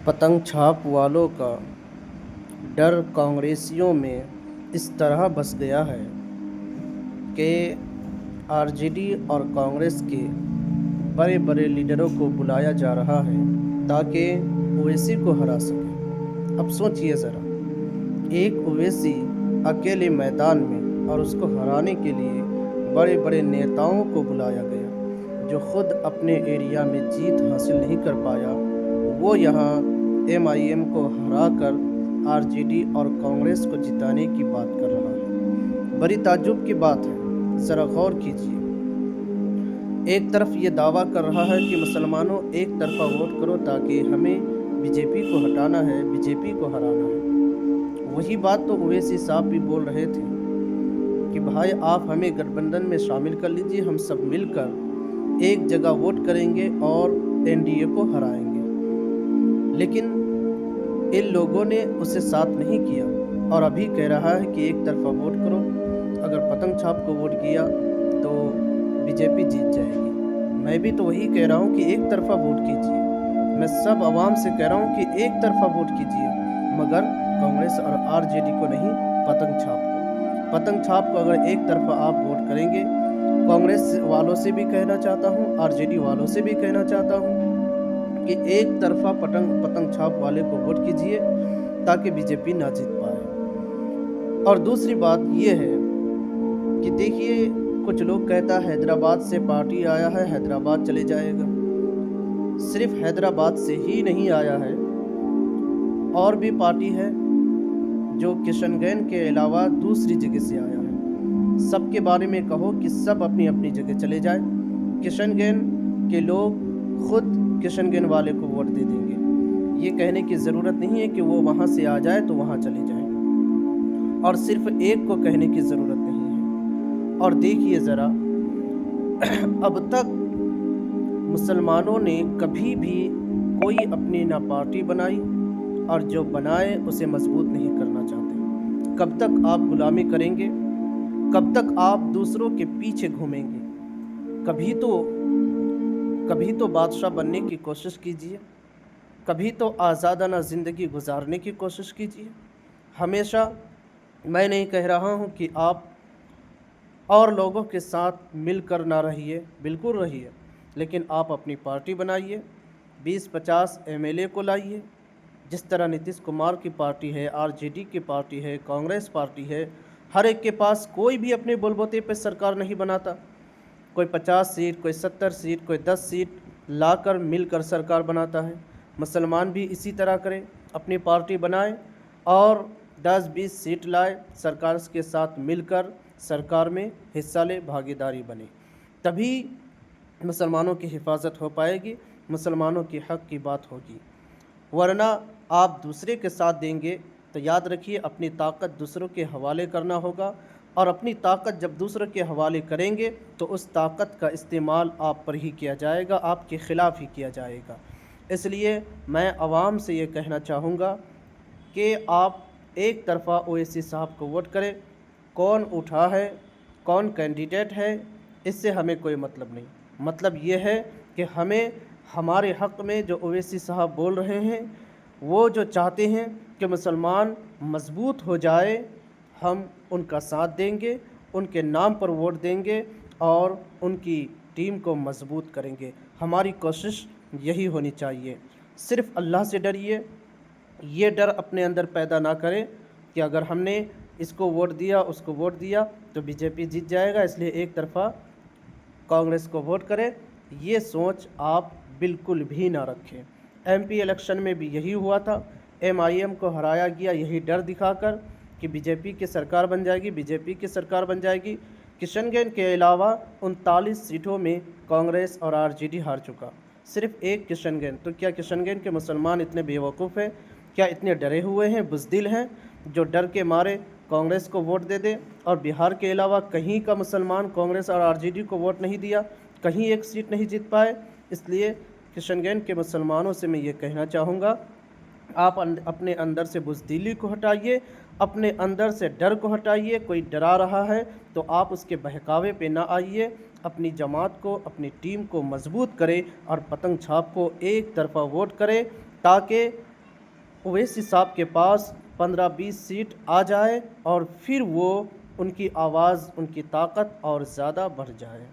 पतंग छाप वालों का डर कांग्रेसियों में इस तरह बस गया है कि आरजेडी और कांग्रेस के बड़े बड़े लीडरों को बुलाया जा रहा है ताकि ओवैसी को हरा सके। अब सोचिए ज़रा, एक ओवैसी अकेले मैदान में और उसको हराने के लिए बड़े बड़े नेताओं को बुलाया गया जो खुद अपने एरिया में जीत हासिल नहीं कर पाया, वो यहाँ एमआईएम को हराकर आरजेडी और कांग्रेस को जिताने की बात कर रहा है। बड़ी ताज्जुब की बात है, ज़रा गौर कीजिए। एक तरफ ये दावा कर रहा है कि मुसलमानों एक तरफा वोट करो ताकि हमें बीजेपी को हटाना है, बीजेपी को हराना है। वही बात तो ओवैसी साहब भी बोल रहे थे कि भाई आप हमें गठबंधन में शामिल कर लीजिए, हम सब मिलकर एक जगह वोट करेंगे और एनडीए को हराएंगे। लेकिन इन लोगों ने उसे साथ नहीं किया और अभी कह रहा है कि एक तरफा वोट करो, अगर पतंग छाप को वोट किया तो बीजेपी जीत जाएगी। मैं भी तो वही कह रहा हूँ कि एक तरफा वोट कीजिए। मैं सब आवाम से कह रहा हूँ कि एक तरफा वोट कीजिए, मगर कांग्रेस और आरजेडी को नहीं, पतंग छाप को। पतंग छाप को अगर एक तरफा आप वोट करेंगे, कांग्रेस वालों से भी कहना चाहता हूँ, आरजेडी वालों से भी कहना चाहता हूँ कि एक तरफा पतंग छाप वाले को वोट कीजिए ताकि बीजेपी ना जीत पाए। और दूसरी बात ये है कि देखिए, कुछ लोग कहता है हैदराबाद से पार्टी आया है, हैदराबाद चले जाएगा। सिर्फ हैदराबाद से ही नहीं आया है, और भी पार्टी है जो किशनगंज के अलावा दूसरी जगह से आया है। सबके बारे में कहो कि सब अपनी अपनी जगह चले जाए। किशनगंज के लोग खुद किशनगंज वाले को वोट दे देंगे। ये कहने की ज़रूरत नहीं है कि वो वहाँ से आ जाए तो वहाँ चले जाए, और सिर्फ एक को कहने की ज़रूरत नहीं है। और देखिए ज़रा, अब तक मुसलमानों ने कभी भी कोई अपनी ना पार्टी बनाई, और जो बनाए उसे मजबूत नहीं करना चाहते। कब तक आप गुलामी करेंगे? कब तक आप दूसरों के पीछे घूमेंगे? कभी तो बादशाह बनने की कोशिश कीजिए, कभी तो आज़ादाना ज़िंदगी गुजारने की कोशिश कीजिए। हमेशा मैं नहीं कह रहा हूँ कि आप और लोगों के साथ मिलकर ना रहिए, बिल्कुल रहिए, लेकिन आप अपनी पार्टी बनाइए, 20-50 एमएलए को लाइए। जिस तरह नीतीश कुमार की पार्टी है, आरजेडी की पार्टी है, कांग्रेस पार्टी है, हर एक के पास कोई भी अपने बलबूते पर सरकार नहीं बनाता। कोई 50 सीट, कोई 70 सीट, कोई 10 सीट लाकर मिलकर सरकार बनाता है। मुसलमान भी इसी तरह करें, अपनी पार्टी बनाएं और 10-20 सीट लाए, सरकार के साथ मिलकर सरकार में हिस्सा ले, भागीदारी बने, तभी मुसलमानों की हिफाजत हो पाएगी, मुसलमानों की हक़ की बात होगी। वरना आप दूसरे के साथ देंगे तो याद रखिए, अपनी ताकत दूसरों के हवाले करना होगा, और अपनी ताकत जब दूसरों के हवाले करेंगे तो उस ताकत का इस्तेमाल आप पर ही किया जाएगा, आपके ख़िलाफ़ ही किया जाएगा। इसलिए मैं आवाम से ये कहना चाहूँगा कि आप एक तरफ़ा ओवैसी साहब को वोट करें। कौन उठा है, कौन कैंडिडेट है, इससे हमें कोई मतलब नहीं। मतलब ये है कि हमें हमारे हक़ में जो ओवैसी साहब बोल रहे हैं, वो जो चाहते हैं कि मुसलमान मजबूत हो जाए, हम उनका साथ देंगे, उनके नाम पर वोट देंगे और उनकी टीम को मजबूत करेंगे। हमारी कोशिश यही होनी चाहिए। सिर्फ़ अल्लाह से डरिए, ये डर अपने अंदर पैदा ना करें कि अगर हमने इसको वोट दिया, उसको वोट दिया तो बीजेपी जीत जाएगा, इसलिए एक तरफ़ा कांग्रेस को वोट करें। ये सोच आप बिल्कुल भी ना रखें। एमपी इलेक्शन में भी यही हुआ था, एमआईएम को हराया गया यही डर दिखाकर कि बीजेपी की सरकार बन जाएगी, बीजेपी की सरकार बन जाएगी। किशनगंज के अलावा 39 सीटों में कांग्रेस और आरजेडी हार चुका, सिर्फ एक किशनगंज। तो क्या किशनगंज के मुसलमान इतने बेवकूफ़ हैं? क्या इतने डरे हुए हैं, बुज़दिल हैं, जो डर के मारे कांग्रेस को वोट दे दे? और बिहार के अलावा कहीं का मुसलमान कांग्रेस और आरजेडी को वोट नहीं दिया, कहीं एक सीट नहीं जीत पाए। इसलिए किशनगंज के मुसलमानों से मैं ये कहना चाहूँगा, आप अपने अंदर से बुज़दिली को हटाइए, अपने अंदर से डर को हटाइए। कोई डरा रहा है तो आप उसके बहकावे पे ना आइए, अपनी जमात को, अपनी टीम को मजबूत करें और पतंग छाप को एक तरफा वोट करें, ताकि اویسی صاحب کے پاس 15-20 سیٹ آ جائے اور پھر وہ ان کی آواز، ان کی طاقت اور زیادہ بڑھ جائے۔